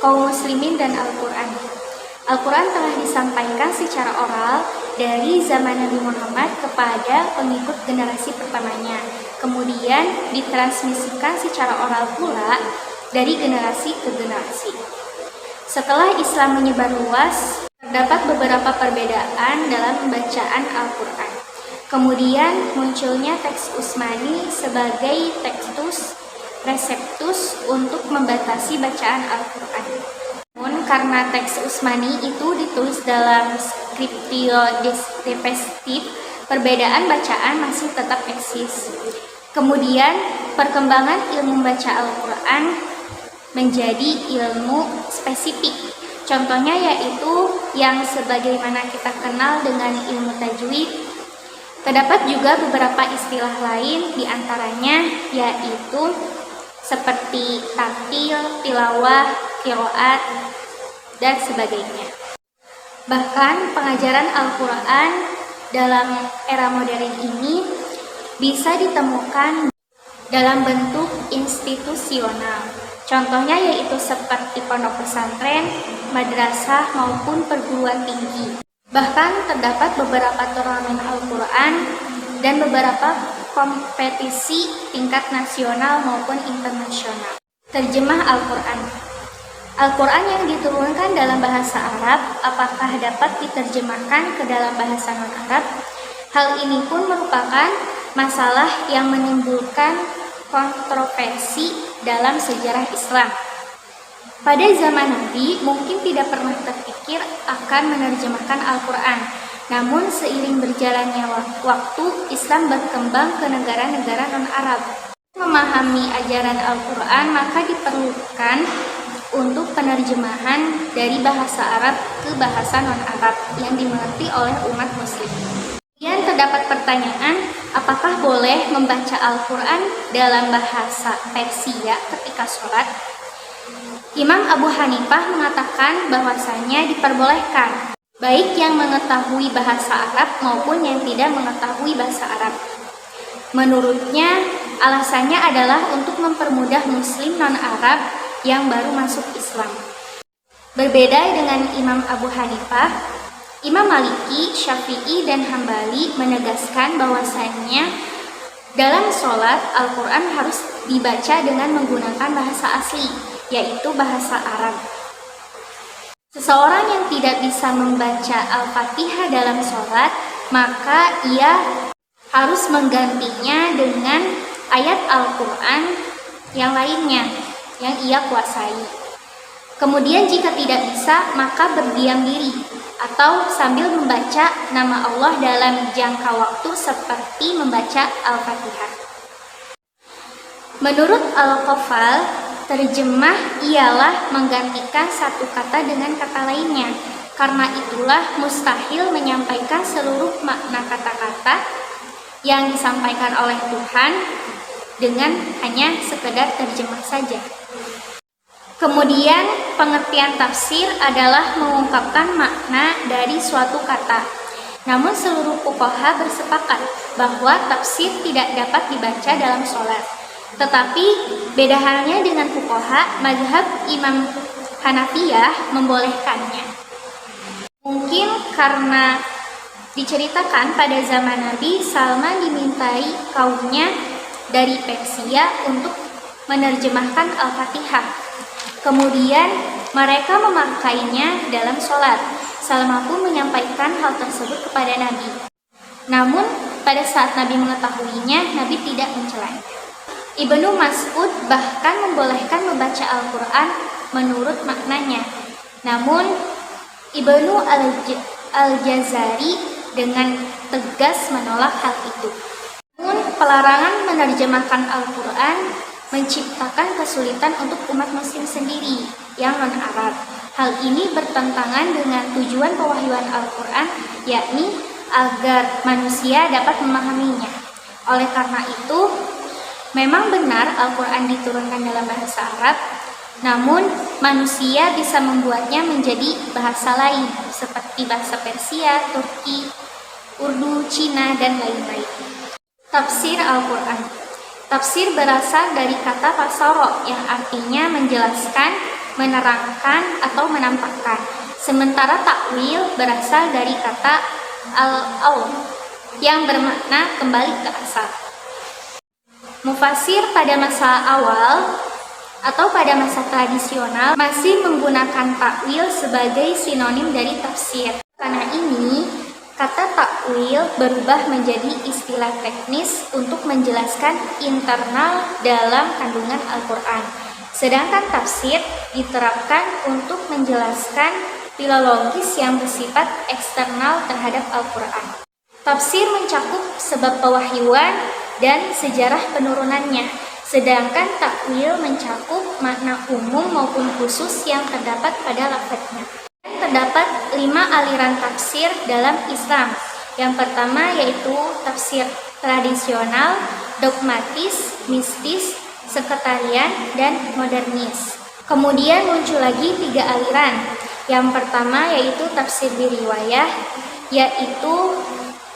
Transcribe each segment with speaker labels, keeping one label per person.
Speaker 1: kaum muslimin dan Al-Quran. Al-Quran telah disampaikan secara oral dari zaman Nabi Muhammad kepada pengikut generasi pertamanya. Kemudian ditransmisikan secara oral pula dari generasi ke generasi. Setelah Islam menyebar luas, terdapat beberapa perbedaan dalam pembacaan Al-Quran. Kemudian munculnya teks Utsmani sebagai tekstus reseptus untuk membatasi bacaan Al-Quran. Namun karena teks Utsmani itu ditulis dalam scriptio defective, perbedaan bacaan masih tetap eksis. Kemudian perkembangan ilmu membaca Al-Quran menjadi ilmu spesifik. Contohnya yaitu yang sebagaimana kita kenal dengan ilmu tajwid. Terdapat juga beberapa istilah lain, diantaranya yaitu seperti tartil, tilawah, qiraat, dan sebagainya. Bahkan pengajaran Al-Quran dalam era modern ini bisa ditemukan dalam bentuk institusional. Contohnya yaitu seperti pondok pesantren, madrasah, maupun perguruan tinggi. Bahkan terdapat beberapa turnamen Al-Quran dan beberapa kompetisi tingkat nasional maupun internasional. Terjemah Al-Quran. Al-Quran yang diturunkan dalam bahasa Arab, apakah dapat diterjemahkan ke dalam bahasa non-Arab? Hal ini pun merupakan masalah yang menimbulkan kontroversi dalam sejarah Islam. Pada zaman Nabi, mungkin tidak pernah terpikir akan menerjemahkan Al-Quran. Namun seiring berjalannya waktu, Islam berkembang ke negara-negara non-Arab. Memahami ajaran Al-Quran maka diperlukan untuk penerjemahan dari bahasa Arab ke bahasa non-Arab yang dimengerti oleh umat muslim. Kemudian terdapat pertanyaan, apakah boleh membaca Al-Quran dalam bahasa Persia ketika sholat? Imam Abu Hanifah mengatakan bahwasanya diperbolehkan, baik yang mengetahui bahasa Arab maupun yang tidak mengetahui bahasa Arab. Menurutnya, alasannya adalah untuk mempermudah muslim non-Arab yang baru masuk Islam. Berbeda dengan Imam Abu Hanifah, Imam Maliki, Syafi'i, dan Hambali menegaskan bahwasanya dalam sholat Al-Quran harus dibaca dengan menggunakan bahasa asli, yaitu bahasa Arab. Seseorang yang tidak bisa membaca Al-Fatihah dalam sholat, maka ia harus menggantinya dengan ayat Al-Quran yang lainnya, yang ia kuasai. Kemudian jika tidak bisa, maka berdiam diri, atau sambil membaca nama Allah dalam jangka waktu seperti membaca Al-Fatihah. Menurut Al-Qafal, terjemah ialah menggantikan satu kata dengan kata lainnya. Karena itulah mustahil menyampaikan seluruh makna kata-kata yang disampaikan oleh Tuhan dengan hanya sekedar terjemah saja. Kemudian pengertian tafsir adalah mengungkapkan makna dari suatu kata. Namun seluruh fuqaha bersepakat bahwa tafsir tidak dapat dibaca dalam sholat. Tetapi beda halnya dengan fuqaha, mazhab Imam Hanafiyah membolehkannya. Mungkin karena diceritakan pada zaman Nabi, Salman dimintai kaumnya dari Persia untuk menerjemahkan Al-Fatihah. Kemudian mereka memakainya dalam sholat. Salman pun menyampaikan hal tersebut kepada Nabi. Namun pada saat Nabi mengetahuinya, Nabi tidak mencelanya. Ibnu Mas'ud bahkan membolehkan membaca Al-Quran menurut maknanya. Namun Ibnu Al-Jazari dengan tegas menolak hal itu. Namun pelarangan menerjemahkan Al-Quran menciptakan kesulitan untuk umat muslim sendiri yang non-Arab. Hal ini bertentangan dengan tujuan pewahyuan Al-Quran, yakni agar manusia dapat memahaminya. Oleh karena itu, memang benar Al-Quran diturunkan dalam bahasa Arab, namun manusia bisa membuatnya menjadi bahasa lain, seperti bahasa Persia, Turki, Urdu, Cina, dan lain-lain. Tafsir Al-Quran. Tafsir berasal dari kata fasara yang artinya menjelaskan, menerangkan, atau menampakkan. Sementara takwil berasal dari kata al-awl yang bermakna kembali ke asal. Mufasir pada masa awal atau pada masa tradisional masih menggunakan takwil sebagai sinonim dari tafsir. Karena ini, kata takwil berubah menjadi istilah teknis untuk menjelaskan internal dalam kandungan Al-Quran. Sedangkan tafsir diterapkan untuk menjelaskan filologis yang bersifat eksternal terhadap Al-Quran. Tafsir mencakup sebab pewahyuan dan sejarah penurunannya, sedangkan takwil mencakup makna umum maupun khusus yang terdapat pada lafadznya. Terdapat 5 aliran tafsir dalam Islam. Yang pertama yaitu tafsir tradisional, dogmatis, mistis, sekretarian, dan modernis. Kemudian muncul lagi 3 aliran. Yang pertama yaitu tafsir biriwayah, yaitu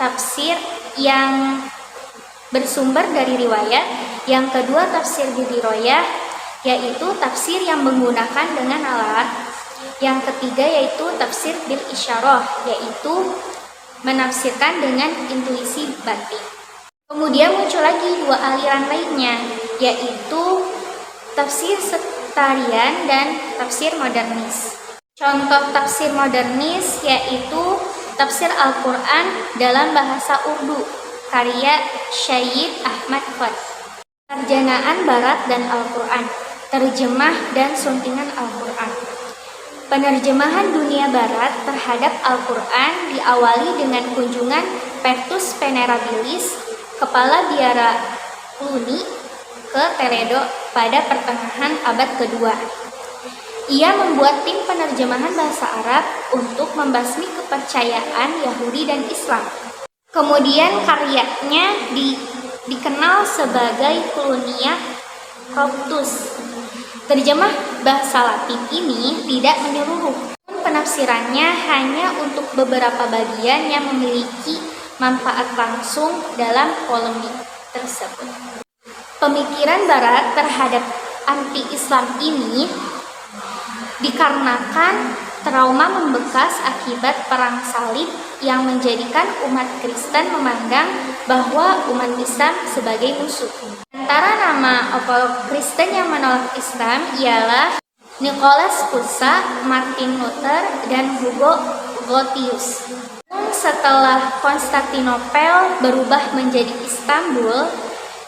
Speaker 1: tafsir yang bersumber dari riwayat. Yang kedua tafsir bidiroyah, yaitu tafsir yang menggunakan dengan alat. Yang ketiga yaitu tafsir bil isyarah, yaitu menafsirkan dengan intuisi batin. Kemudian muncul lagi 2 aliran lainnya, yaitu tafsir sekretarian dan tafsir modernis. Contoh tafsir modernis yaitu tafsir Al-Quran dalam bahasa Urdu, karya Syed Ahmad Khan. Sarjanaan Barat dan Al-Quran, terjemah dan suntingan Al-Quran. Penerjemahan dunia Barat terhadap Al-Quran diawali dengan kunjungan Pertus Venerabilis, kepala biara Cluny, ke Toledo pada pertengahan abad kedua. Ia membuat tim penerjemahan bahasa Arab untuk membasmi kepercayaan Yahudi dan Islam. Kemudian karyanya dikenal sebagai Clunia Coptus. Terjemah bahasa Latin ini tidak menyeluruh. Penafsirannya hanya untuk beberapa bagian yang memiliki manfaat langsung dalam polemik tersebut. Pemikiran Barat terhadap anti-Islam ini dikarenakan trauma membekas akibat perang salib yang menjadikan umat Kristen memandang bahwa umat Islam sebagai musuh. Antara nama apolog Kristen yang menolak Islam ialah Nicholas Cusa, Martin Luther, dan Hugo Grotius. Setelah Konstantinopel berubah menjadi Istanbul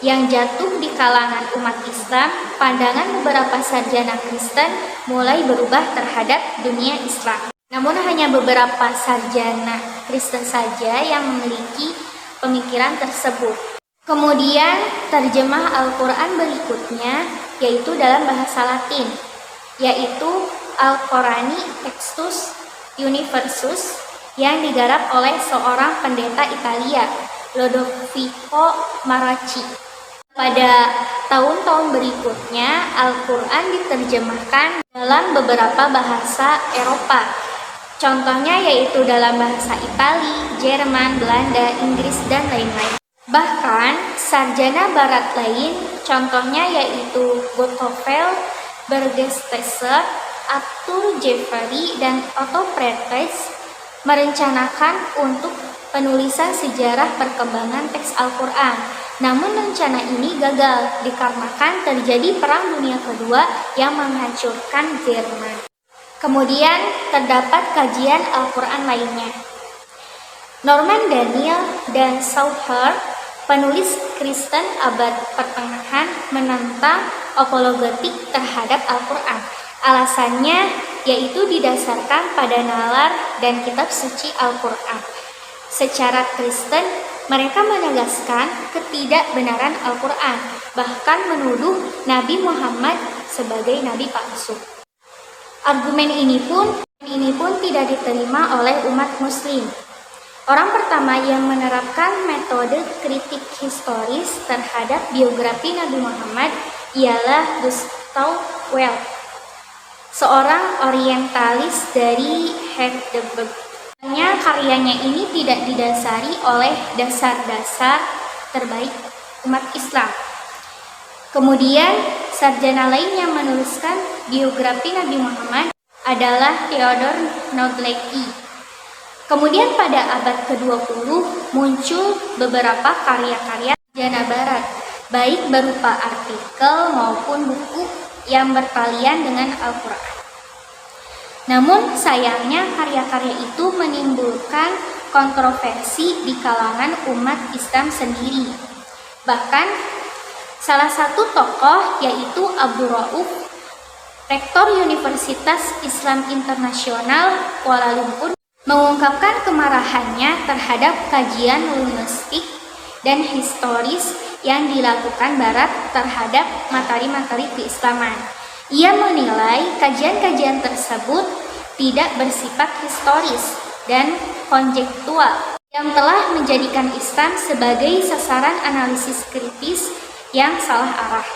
Speaker 1: yang jatuh di kalangan umat Islam, pandangan beberapa sarjana Kristen mulai berubah terhadap dunia Islam. Namun hanya beberapa sarjana Kristen saja yang memiliki pemikiran tersebut. Kemudian terjemah Al-Quran berikutnya yaitu dalam bahasa Latin, yaitu Al-Qurani Textus Universus yang digarap oleh seorang pendeta Italia, Lodovico Maracci. Pada tahun-tahun berikutnya, Al-Quran diterjemahkan dalam beberapa bahasa Eropa. Contohnya yaitu dalam bahasa Itali, Jerman, Belanda, Inggris, dan lain-lain. Bahkan, sarjana barat lain, contohnya yaitu Gottfried Bergesteser, Arthur Jeffrey, dan Otto Pretes, merencanakan untuk penulisan sejarah perkembangan teks Al-Quran. Namun rencana ini gagal dikarenakan terjadi Perang Dunia Kedua yang menghancurkan Jerman. Kemudian terdapat kajian Al-Quran lainnya. Norman Daniel dan Souther, penulis Kristen abad pertengahan, menentang apologetik terhadap Al-Quran. Alasannya yaitu didasarkan pada nalar dan kitab suci Al-Quran. Secara Kristen, mereka menegaskan ketidakbenaran Al-Quran, bahkan menuduh Nabi Muhammad sebagai nabi palsu. Argumen ini pun tidak diterima oleh umat Muslim. Orang pertama yang menerapkan metode kritik historis terhadap biografi Nabi Muhammad ialah Gustav Welf, seorang orientalis dari Heidelberg. Karyanya ini tidak didasari oleh dasar-dasar terbaik umat Islam. Kemudian, sarjana lain yang menuliskan biografi Nabi Muhammad adalah Theodor Naglecki. Kemudian pada abad ke-20 muncul beberapa karya-karya sarjana barat, baik berupa artikel maupun buku yang bertalian dengan Al-Quran. Namun sayangnya karya-karya itu menimbulkan kontroversi di kalangan umat Islam sendiri. Bahkan salah satu tokoh yaitu Abdul Rauf, Rektor Universitas Islam Internasional Kuala Lumpur, mengungkapkan kemarahannya terhadap kajian linguistik dan historis yang dilakukan Barat terhadap materi-materi keislaman. Ia menilai kajian-kajian tersebut tidak bersifat historis dan konjektual yang telah menjadikan Islam sebagai sasaran analisis kritis yang salah arah.